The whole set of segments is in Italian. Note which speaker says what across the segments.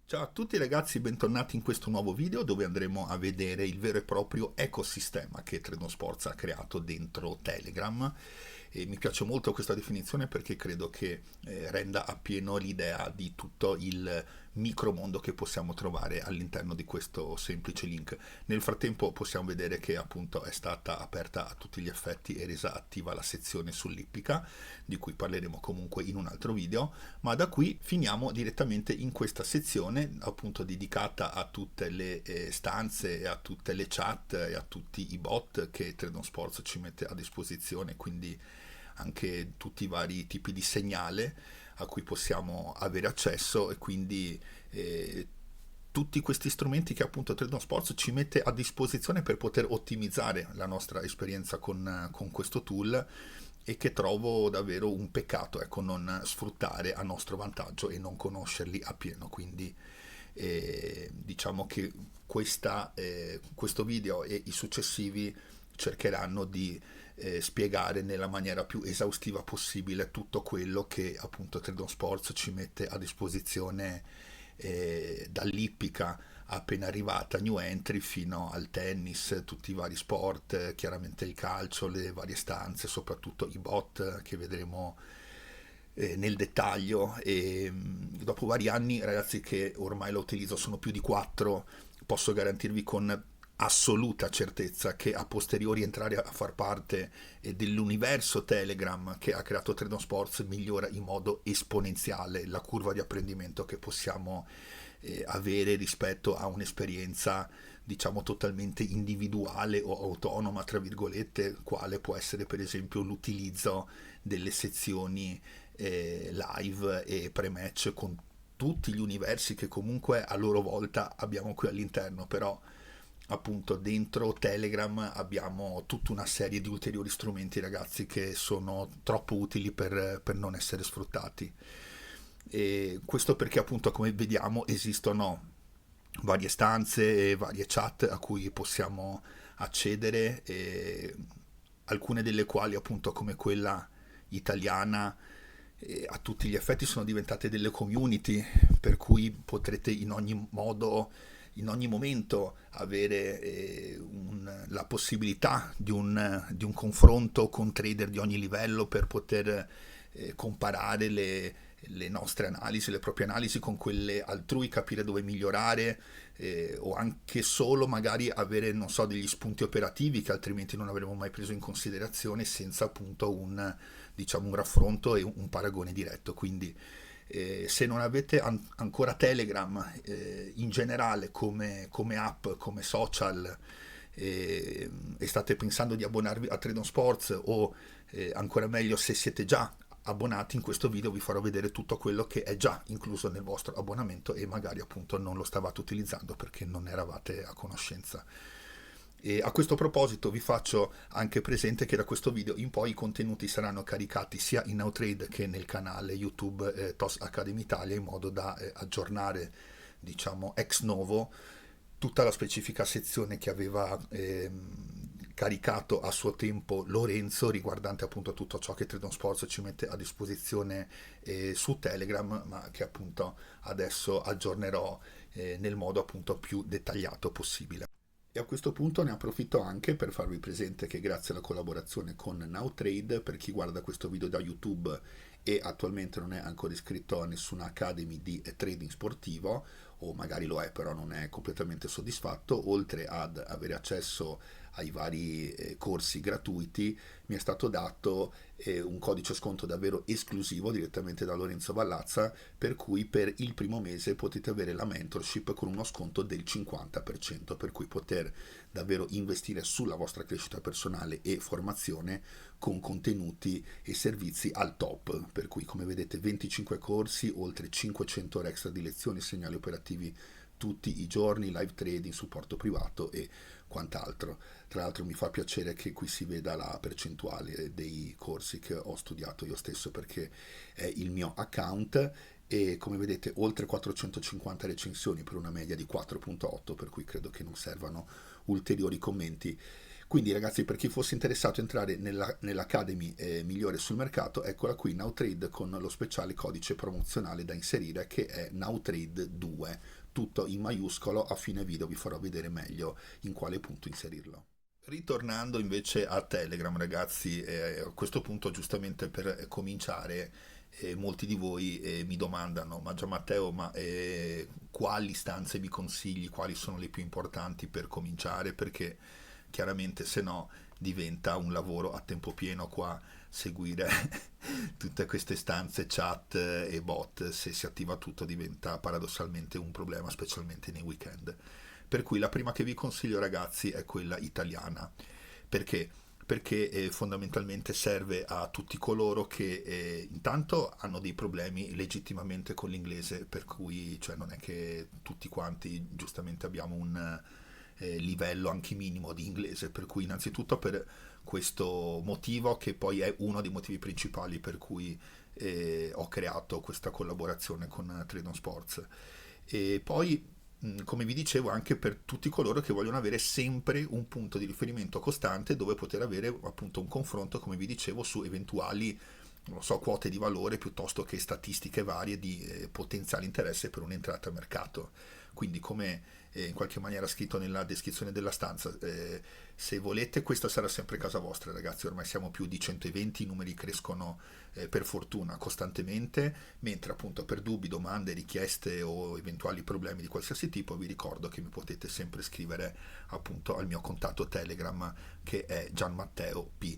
Speaker 1: Ciao a tutti ragazzi, bentornati in questo nuovo video dove andremo a vedere il vero e proprio ecosistema che Trade Sports ha creato dentro Telegram. E mi piace molto questa definizione perché credo che renda appieno l'idea di tutto il micromondo che possiamo trovare all'interno di questo semplice link. Nel frattempo possiamo vedere che appunto è stata aperta a tutti gli effetti e resa attiva la sezione sull'ippica, di cui parleremo comunque in un altro video, ma da qui finiamo direttamente in questa sezione appunto dedicata a tutte le stanze e a tutte le chat e a tutti i bot che Tredon Sports ci mette a disposizione, quindi anche tutti i vari tipi di segnale a cui possiamo avere accesso e quindi tutti questi strumenti che appunto Tredon Sports ci mette a disposizione per poter ottimizzare la nostra esperienza con questo tool e che trovo davvero un peccato, ecco, non sfruttare a nostro vantaggio e non conoscerli appieno. Quindi diciamo che questo video e i successivi cercheranno di spiegare nella maniera più esaustiva possibile tutto quello che appunto Tredon Sports ci mette a disposizione, dall'ippica appena arrivata new entry fino al tennis, tutti i vari sport, chiaramente il calcio, le varie stanze, soprattutto i bot che vedremo nel dettaglio. E dopo vari anni ragazzi che ormai lo utilizzo, sono più di 4, posso garantirvi con assoluta certezza che a posteriori entrare a far parte dell'universo Telegram che ha creato Tredon Sports migliora in modo esponenziale la curva di apprendimento che possiamo avere rispetto a un'esperienza diciamo totalmente individuale o autonoma tra virgolette, quale può essere per esempio l'utilizzo delle sezioni live e pre-match con tutti gli universi che comunque a loro volta abbiamo qui all'interno. Però appunto dentro Telegram abbiamo tutta una serie di ulteriori strumenti ragazzi che sono troppo utili per non essere sfruttati. E questo perché appunto come vediamo esistono varie stanze e varie chat a cui possiamo accedere, e alcune delle quali appunto come quella italiana a tutti gli effetti sono diventate delle community per cui potrete in ogni modo, in ogni momento avere la possibilità di un confronto con trader di ogni livello per poter comparare le nostre analisi, le proprie analisi con quelle altrui, capire dove migliorare, o anche solo magari avere, non so, degli spunti operativi che altrimenti non avremmo mai preso in considerazione senza appunto diciamo, un raffronto e un paragone diretto. Quindi se non avete ancora Telegram in generale come app, come social, e state pensando di abbonarvi a Tredon Sports o ancora meglio se siete già abbonati, in questo video vi farò vedere tutto quello che è già incluso nel vostro abbonamento e magari appunto non lo stavate utilizzando perché non eravate a conoscenza. E a questo proposito vi faccio anche presente che da questo video in poi i contenuti saranno caricati sia in Nowtrade che nel canale YouTube TOS Academy Italia, in modo da aggiornare diciamo ex novo tutta la specifica sezione che aveva caricato a suo tempo Lorenzo riguardante appunto tutto ciò che Tredon Sports ci mette a disposizione su Telegram, ma che appunto adesso aggiornerò nel modo appunto più dettagliato possibile. E a questo punto ne approfitto anche per farvi presente che grazie alla collaborazione con Nowtrade, per chi guarda questo video da YouTube e attualmente non è ancora iscritto a nessuna academy di trading sportivo, o magari lo è però non è completamente soddisfatto, oltre ad avere accesso ai vari corsi gratuiti, mi è stato dato un codice sconto davvero esclusivo direttamente da Lorenzo Vallazza, per cui per il primo mese potete avere la mentorship con uno sconto del 50%, per cui poter davvero investire sulla vostra crescita personale e formazione con contenuti e servizi al top. Per cui come vedete 25 corsi, oltre 500 ore extra di lezioni, segnali operativi tutti i giorni, live trading, supporto privato e quant'altro. Tra l'altro mi fa piacere che qui si veda la percentuale dei corsi che ho studiato io stesso perché è il mio account, e come vedete oltre 450 recensioni per una media di 4.8, per cui credo che non servano ulteriori commenti. Quindi ragazzi, per chi fosse interessato a entrare nell'Academy migliore sul mercato, eccola qui Nowtrade con lo speciale codice promozionale da inserire che è Nowtrade 2, tutto in maiuscolo. A fine video vi farò vedere meglio in quale punto inserirlo. Ritornando invece a Telegram, ragazzi, a questo punto giustamente per cominciare, molti di voi mi domandano, ma già Matteo, ma quali stanze mi consigli, quali sono le più importanti per cominciare? Perché chiaramente se no diventa un lavoro a tempo pieno qua seguire tutte queste stanze chat e bot. Se si attiva tutto diventa paradossalmente un problema, specialmente nei weekend. Per cui la prima che vi consiglio, ragazzi, è quella italiana. Perché? Perché fondamentalmente serve a tutti coloro che intanto hanno dei problemi legittimamente con l'inglese, per cui cioè, non è che tutti quanti giustamente abbiamo un livello anche minimo di inglese, per cui innanzitutto per questo motivo, che poi è uno dei motivi principali per cui ho creato questa collaborazione con Tradon Sports. E poi come vi dicevo, anche per tutti coloro che vogliono avere sempre un punto di riferimento costante dove poter avere appunto un confronto, come vi dicevo, su eventuali, non so, quote di valore piuttosto che statistiche varie di potenziale interesse per un'entrata a mercato. Quindi, come in qualche maniera scritto nella descrizione della stanza, se volete, questa sarà sempre casa vostra, ragazzi. Ormai siamo più di 120, i numeri crescono per fortuna costantemente, mentre appunto per dubbi, domande, richieste o eventuali problemi di qualsiasi tipo vi ricordo che mi potete sempre scrivere appunto al mio contatto Telegram, che è Gianmatteo P,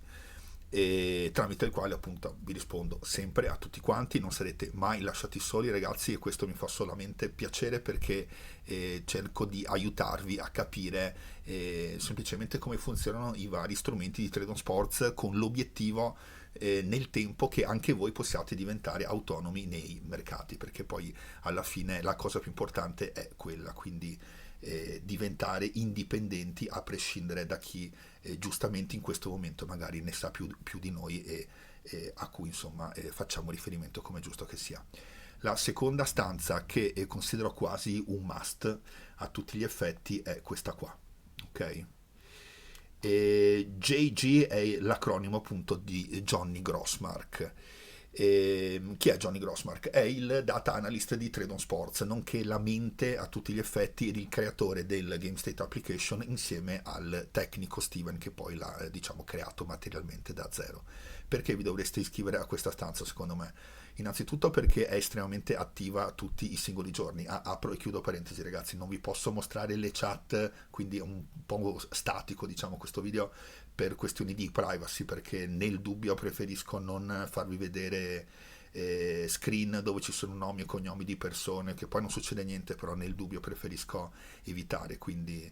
Speaker 1: e tramite il quale appunto vi rispondo sempre a tutti quanti. Non sarete mai lasciati soli, ragazzi, e questo mi fa solamente piacere, perché cerco di aiutarvi a capire semplicemente come funzionano i vari strumenti di Tradon Sports, con l'obiettivo nel tempo che anche voi possiate diventare autonomi nei mercati, perché poi alla fine la cosa più importante è quella, quindi diventare indipendenti a prescindere da chi giustamente in questo momento magari ne sa più di noi, e a cui insomma facciamo riferimento come è giusto che sia. La seconda stanza, che considero quasi un must a tutti gli effetti, è questa qua, ok? E JG è l'acronimo appunto di Johnny Grossmark. Chi è Johnny Grossmark? È il data analyst di Tradon Sports, nonché la mente a tutti gli effetti ed il creatore del Game State Application, insieme al tecnico Steven, che poi l'ha diciamo creato materialmente da zero. Perché vi dovreste iscrivere a questa stanza, secondo me? Innanzitutto perché è estremamente attiva tutti i singoli giorni. Apro e chiudo parentesi, ragazzi, non vi posso mostrare le chat, quindi è un po' statico diciamo questo video per questioni di privacy, perché nel dubbio preferisco non farvi vedere screen dove ci sono nomi e cognomi di persone, che poi non succede niente, però nel dubbio preferisco evitare. Quindi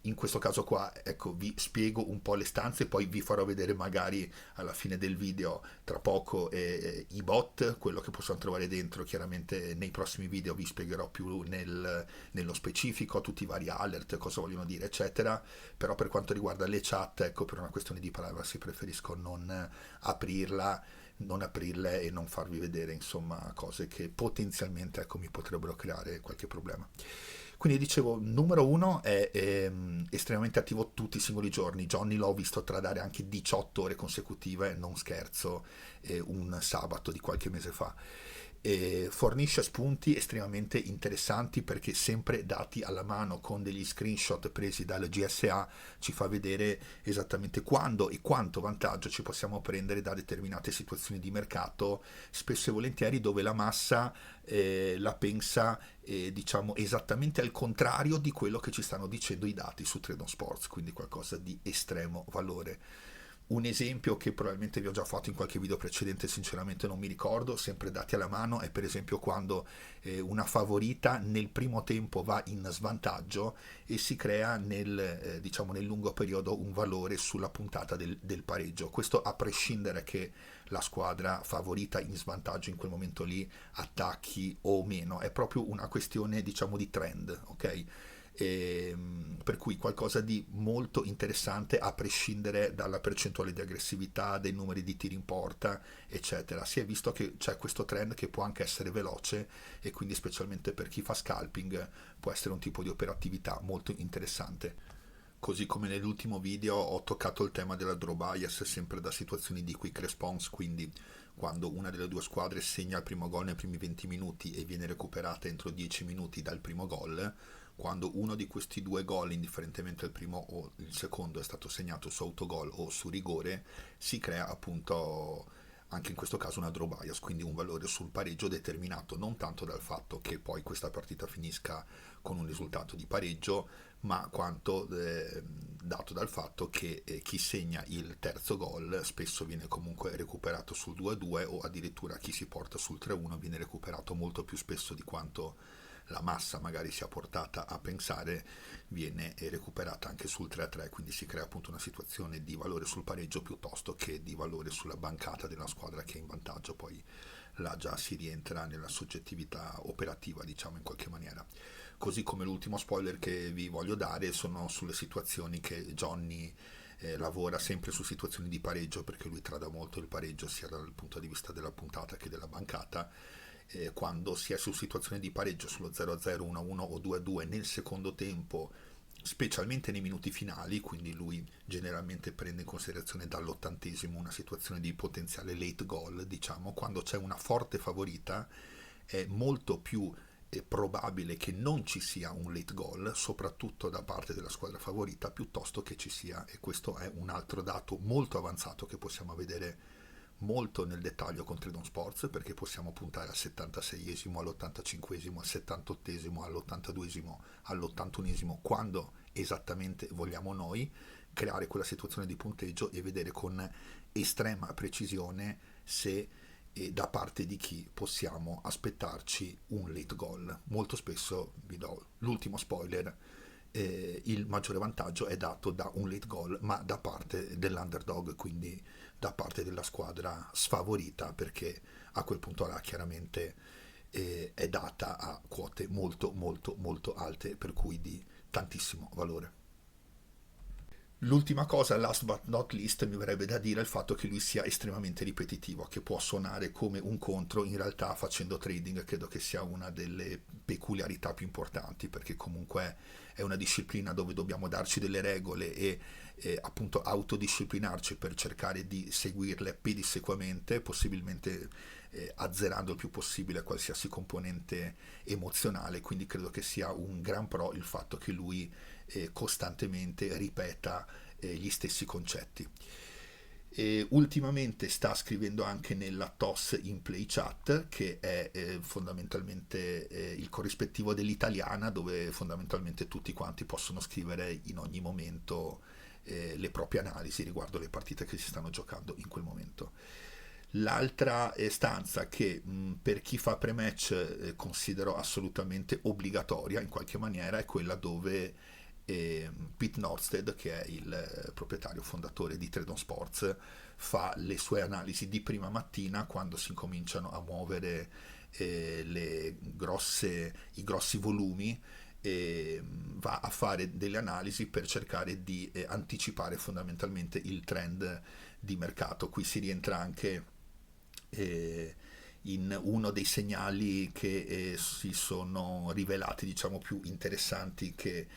Speaker 1: in questo caso qua, ecco, vi spiego un po' le stanze, poi vi farò vedere magari alla fine del video, tra poco, i bot, quello che possiamo trovare dentro. Chiaramente nei prossimi video vi spiegherò più nello specifico tutti i vari alert, cosa vogliono dire, eccetera. Però per quanto riguarda le chat, ecco, per una questione di privacy preferisco non aprirle e non farvi vedere insomma cose che potenzialmente, ecco, mi potrebbero creare qualche problema. Quindi dicevo, numero uno è estremamente attivo tutti i singoli giorni. Johnny l'ho visto tradare anche 18 ore consecutive, non scherzo, un sabato di qualche mese fa. Fornisce spunti estremamente interessanti, perché sempre dati alla mano con degli screenshot presi dal GSA ci fa vedere esattamente quando e quanto vantaggio ci possiamo prendere da determinate situazioni di mercato, spesso e volentieri dove la massa la pensa diciamo esattamente al contrario di quello che ci stanno dicendo i dati su Tradon Sports, quindi qualcosa di estremo valore. Un esempio che probabilmente vi ho già fatto in qualche video precedente, sinceramente non mi ricordo, sempre dati alla mano, è per esempio quando una favorita nel primo tempo va in svantaggio e si crea diciamo, nel lungo periodo un valore sulla puntata del pareggio. Questo a prescindere che la squadra favorita in svantaggio in quel momento lì attacchi o meno, è proprio una questione diciamo di trend, ok? Per cui qualcosa di molto interessante a prescindere dalla percentuale di aggressività, dei numeri di tiri in porta, eccetera. Si è visto che c'è questo trend che può anche essere veloce, e quindi specialmente per chi fa scalping può essere un tipo di operatività molto interessante. Così come nell'ultimo video ho toccato il tema della draw bias sempre da situazioni di quick response, quindi quando una delle due squadre segna il primo gol nei primi 20 minuti e viene recuperata entro 10 minuti dal primo gol, quando uno di questi due gol, indifferentemente il primo o il secondo, è stato segnato su autogol o su rigore, si crea appunto anche in questo caso una draw bias, quindi un valore sul pareggio determinato non tanto dal fatto che poi questa partita finisca con un risultato di pareggio, ma quanto dato dal fatto che chi segna il terzo gol spesso viene comunque recuperato sul 2-2 o addirittura chi si porta sul 3-1 viene recuperato molto più spesso di quanto la massa magari sia portata a pensare, viene recuperata anche sul 3-3, quindi si crea appunto una situazione di valore sul pareggio piuttosto che di valore sulla bancata della squadra che è in vantaggio. Poi là già si rientra nella soggettività operativa, diciamo in qualche maniera. Così come l'ultimo spoiler che vi voglio dare sono sulle situazioni che Johnny lavora sempre su situazioni di pareggio, perché lui trada molto il pareggio sia dal punto di vista della puntata che della bancata. Quando si è su situazioni di pareggio sullo 0-0, 1-1 o 2-2 nel secondo tempo, specialmente nei minuti finali, quindi lui generalmente prende in considerazione dall'80° una situazione di potenziale late goal, diciamo, quando c'è una forte favorita è molto più probabile che non ci sia un late goal, soprattutto da parte della squadra favorita, piuttosto che ci sia, e questo è un altro dato molto avanzato che possiamo vedere molto nel dettaglio con Tredon Sports, perché possiamo puntare al 76esimo, all'85esimo, al 78esimo, all'82esimo, all'81esimo, quando esattamente vogliamo noi, creare quella situazione di punteggio e vedere con estrema precisione se e da parte di chi possiamo aspettarci un late goal. Molto spesso, vi do l'ultimo spoiler, il maggiore vantaggio è dato da un late goal, ma da parte dell'underdog, quindi da parte della squadra sfavorita, perché a quel punto là chiaramente è data a quote molto molto molto alte, per cui di tantissimo valore. L'ultima cosa, last but not least, mi verrebbe da dire il fatto che lui sia estremamente ripetitivo, che può suonare come un contro, in realtà facendo trading credo che sia una delle peculiarità più importanti, perché comunque è una disciplina dove dobbiamo darci delle regole e appunto autodisciplinarci per cercare di seguirle pedissequamente, possibilmente azzerando il più possibile qualsiasi componente emozionale, quindi credo che sia un gran pro il fatto che lui costantemente ripeta gli stessi concetti. Ultimamente sta scrivendo anche nella TOS in Play Chat, che è fondamentalmente il corrispettivo dell'italiana, dove fondamentalmente tutti quanti possono scrivere in ogni momento le proprie analisi riguardo le partite che si stanno giocando in quel momento. L'altra stanza che per chi fa pre-match considero assolutamente obbligatoria in qualche maniera è quella dove Pete Nordsted, che è il proprietario fondatore di Tredon Sports, fa le sue analisi di prima mattina quando si incominciano a muovere i grossi volumi, e va a fare delle analisi per cercare di anticipare fondamentalmente il trend di mercato. Qui si rientra anche in uno dei segnali che si sono rivelati diciamo più interessanti che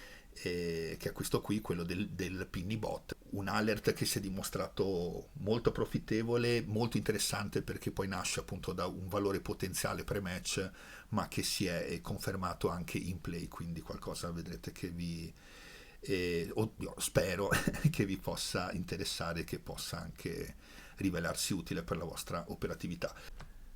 Speaker 1: acquisto qui, quello del Pinny Bot, un alert che si è dimostrato molto profittevole, molto interessante, perché poi nasce appunto da un valore potenziale pre-match ma che si è confermato anche in play, quindi qualcosa vedrete che vi oddio, spero che vi possa interessare, che possa anche rivelarsi utile per la vostra operatività.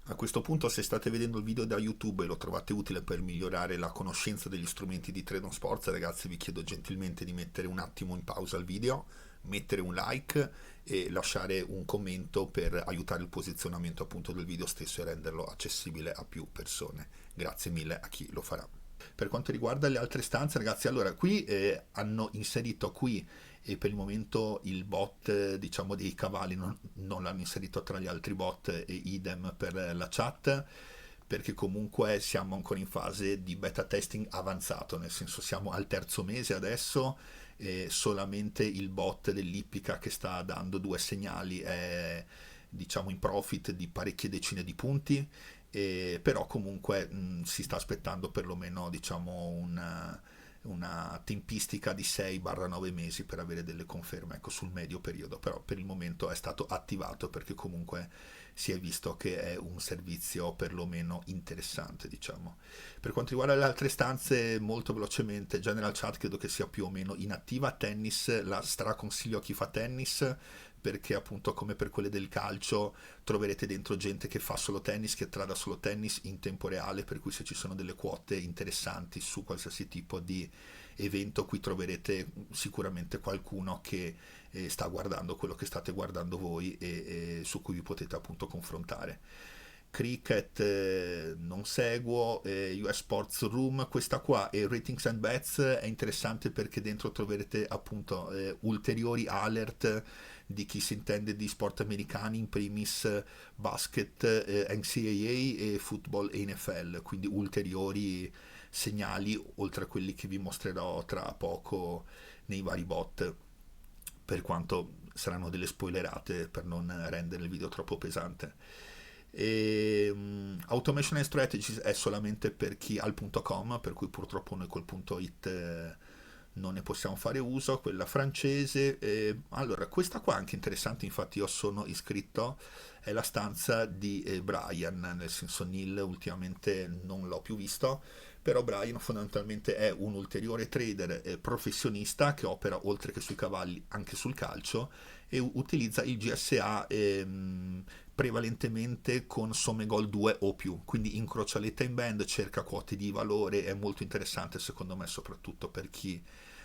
Speaker 1: A questo punto, se state vedendo il video da YouTube e lo trovate utile per migliorare la conoscenza degli strumenti di Tredon Sports, ragazzi, vi chiedo gentilmente di mettere un attimo in pausa il video, mettere un like e lasciare un commento per aiutare il posizionamento appunto del video stesso e renderlo accessibile a più persone. Grazie mille a chi lo farà. Per quanto riguarda le altre stanze, ragazzi, allora qui hanno inserito qui e per il momento il bot diciamo dei cavalli non l'hanno inserito tra gli altri bot, e idem per la chat, perché comunque siamo ancora in fase di beta testing avanzato, nel senso siamo al terzo mese adesso, solamente il bot dell'Ippica che sta dando due segnali è diciamo in profit di parecchie decine di punti, però comunque si sta aspettando perlomeno diciamo una tempistica di 6-9 mesi per avere delle conferme, ecco, sul medio periodo, però per il momento è stato attivato perché comunque si è visto che è un servizio perlomeno interessante, diciamo. Per quanto riguarda le altre stanze, molto velocemente, General Chat credo che sia più o meno inattiva. Tennis la straconsiglio a chi fa tennis, perché appunto come per quelle del calcio troverete dentro gente che fa solo tennis, che trada solo tennis in tempo reale, per cui se ci sono delle quote interessanti su qualsiasi tipo di evento, qui troverete sicuramente qualcuno che sta guardando quello che state guardando voi e su cui vi potete appunto confrontare. Cricket non seguo, US Sports Room, questa qua e Ratings and Bets è interessante perché dentro troverete appunto ulteriori alert di chi si intende di sport americani, in primis basket, NCAA e football e NFL, quindi ulteriori segnali oltre a quelli che vi mostrerò tra poco nei vari bot, per quanto saranno delle spoilerate per non rendere il video troppo pesante. Automation and Strategies è solamente per chi ha il .com, per cui purtroppo noi col .it non ne possiamo fare uso. Quella francese, allora questa qua è anche interessante, infatti io sono iscritto, è la stanza di Brian, nel senso Neil ultimamente non l'ho più visto, però Brian fondamentalmente è un ulteriore trader professionista che opera oltre che sui cavalli anche sul calcio e utilizza il GSA prevalentemente con somme gol 2 o più, quindi incrocia le time band, cerca quote di valore, è molto interessante secondo me soprattutto per chi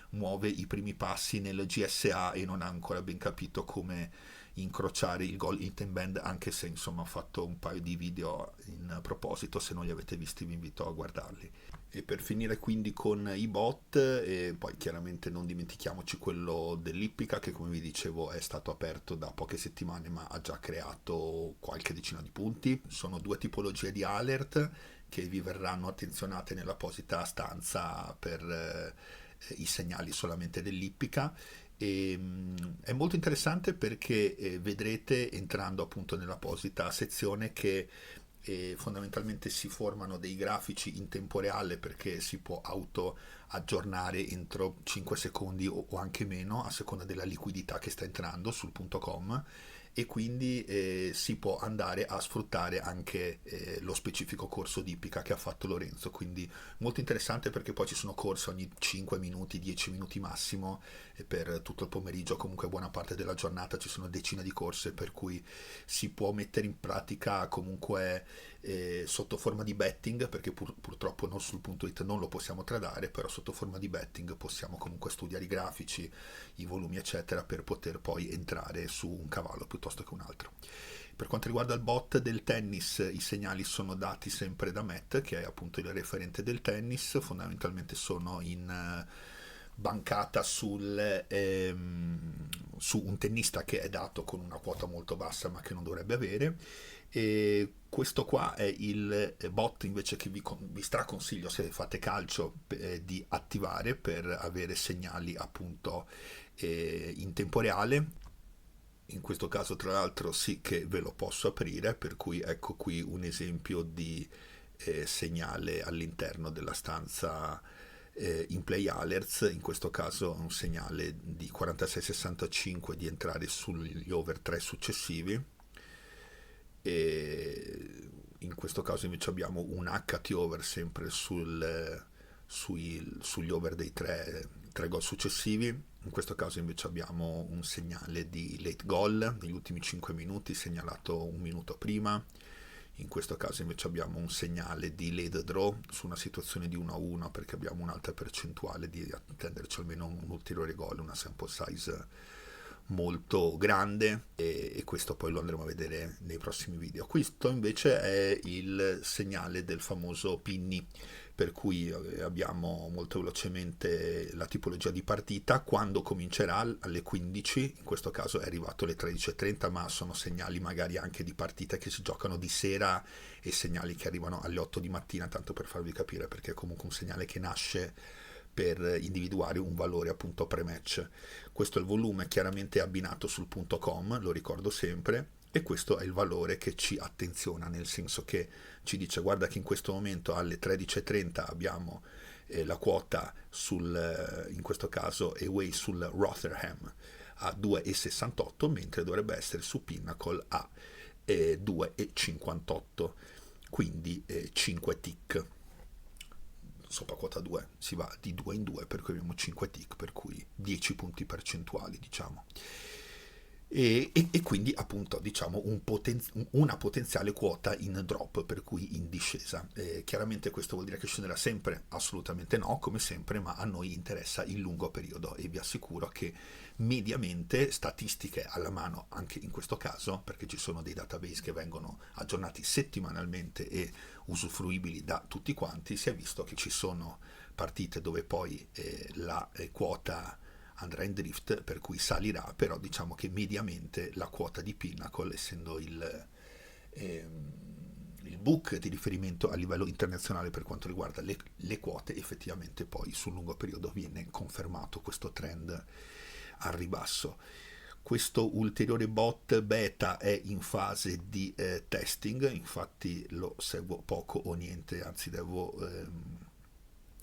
Speaker 1: muove i primi passi nel GSA e non ha ancora ben capito come incrociare il gol in time band, anche se insomma ho fatto un paio di video in proposito, se non li avete visti vi invito a guardarli. E per finire quindi con i bot, e poi chiaramente non dimentichiamoci quello dell'Ippica che come vi dicevo è stato aperto da poche settimane ma ha già creato qualche decina di punti. Sono due tipologie di alert che vi verranno attenzionate nell'apposita stanza per i segnali solamente dell'Ippica. E, è molto interessante perché vedrete entrando appunto nell'apposita sezione che fondamentalmente si formano dei grafici in tempo reale perché si può auto aggiornare entro 5 secondi o anche meno a seconda della liquidità che sta entrando sul punto com e quindi si può andare a sfruttare anche lo specifico corso di ippica che ha fatto Lorenzo, quindi molto interessante perché poi ci sono corsi ogni 5 minuti, 10 minuti massimo e per tutto il pomeriggio, comunque buona parte della giornata ci sono decine di corse per cui si può mettere in pratica comunque sotto forma di betting, perché purtroppo non sul punto it non lo possiamo tradare, però sotto forma di betting possiamo comunque studiare i grafici, i volumi eccetera per poter poi entrare su un cavallo piuttosto che un altro. Per quanto riguarda il bot del tennis, i segnali sono dati sempre da Matt, che è appunto il referente del tennis, fondamentalmente sono in bancata su un tennista che è dato con una quota molto bassa ma che non dovrebbe avere. E questo qua è il bot invece che vi straconsiglio se fate calcio di attivare per avere segnali appunto in tempo reale. In questo caso tra l'altro sì che ve lo posso aprire, per cui ecco qui un esempio di segnale all'interno della stanza in play alerts, in questo caso un segnale di 46-65 di entrare sugli over 3 successivi e in questo caso invece abbiamo un HT over sempre sugli over dei 3 gol successivi. In questo caso invece abbiamo un segnale di late goal negli ultimi 5 minuti segnalato un minuto prima. In questo caso invece abbiamo un segnale di late draw su una situazione di 1-1 perché abbiamo un'alta percentuale di attenderci almeno un ulteriore gol, una sample size molto grande e questo poi lo andremo a vedere nei prossimi video. Questo invece è il segnale del famoso pinny, per cui abbiamo molto velocemente la tipologia di partita, quando comincerà alle 15, in questo caso è arrivato alle 13:30, ma sono segnali magari anche di partite che si giocano di sera e segnali che arrivano alle 8 di mattina, tanto per farvi capire, perché è comunque un segnale che nasce per individuare un valore appunto pre-match. Questo è il volume chiaramente abbinato sul punto com, lo ricordo sempre, e questo è il valore che ci attenziona, nel senso che ci dice guarda che in questo momento alle 13:30 abbiamo la quota in questo caso away sul Rotherham a 2,68, mentre dovrebbe essere su Pinnacle a 2,58, quindi 5 tick. Sopra quota 2 si va di 2 in 2, per cui abbiamo 5 tick, per cui 10 punti percentuali, diciamo. E quindi appunto diciamo una potenziale quota in drop, per cui in discesa. Chiaramente questo vuol dire che scenderà sempre? Assolutamente no, come sempre, ma a noi interessa il lungo periodo e vi assicuro che mediamente, statistiche alla mano anche in questo caso, perché ci sono dei database che vengono aggiornati settimanalmente e usufruibili da tutti quanti, si è visto che ci sono partite dove poi la quota andrà in drift, per cui salirà, però diciamo che mediamente la quota di Pinnacle, essendo il book di riferimento a livello internazionale per quanto riguarda le quote, effettivamente poi sul lungo periodo viene confermato questo trend al ribasso. Questo ulteriore bot beta è in fase di testing, infatti lo seguo poco o niente, anzi devo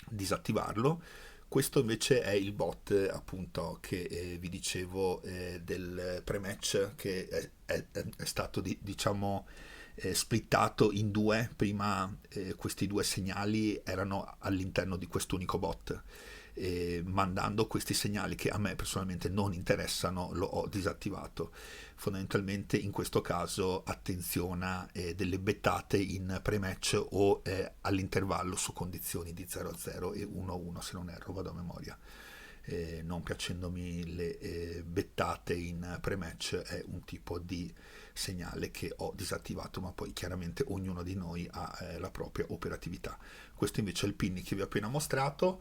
Speaker 1: disattivarlo. Questo invece è il bot appunto che vi dicevo del pre-match, che è stato diciamo splittato in due. Prima questi due segnali erano all'interno di quest'unico bot. Mandando questi segnali che a me personalmente non interessano, lo ho disattivato. Fondamentalmente in questo caso attenziona delle bettate in pre-match o all'intervallo su condizioni di 0-0 e 1-1, se non erro, vado a memoria. Non piacendomi le bettate in pre-match, è un tipo di segnale che ho disattivato, ma poi chiaramente ognuno di noi ha la propria operatività. Questo invece è il pinning che vi ho appena mostrato.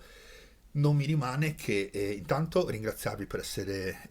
Speaker 1: Non mi rimane che intanto ringraziarvi per essere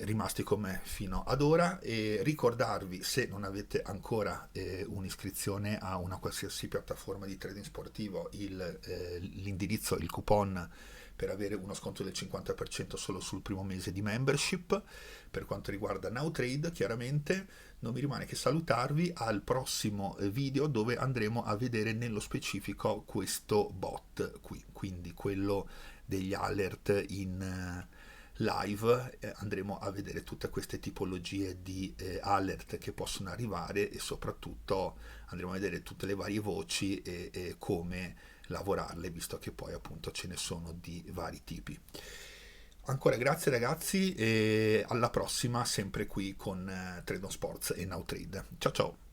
Speaker 1: rimasti con me fino ad ora e ricordarvi, se non avete ancora un'iscrizione a una qualsiasi piattaforma di trading sportivo, l'indirizzo, il coupon per avere uno sconto del 50% solo sul primo mese di membership. Per quanto riguarda NowTrade, chiaramente non mi rimane che salutarvi al prossimo video, dove andremo a vedere nello specifico questo bot qui, quindi quello degli alert in live. Andremo a vedere tutte queste tipologie di alert che possono arrivare e soprattutto andremo a vedere tutte le varie voci e come lavorarle, visto che poi appunto ce ne sono di vari tipi. Ancora grazie ragazzi e alla prossima, sempre qui con Trade on Sports e NowTrade. Ciao ciao!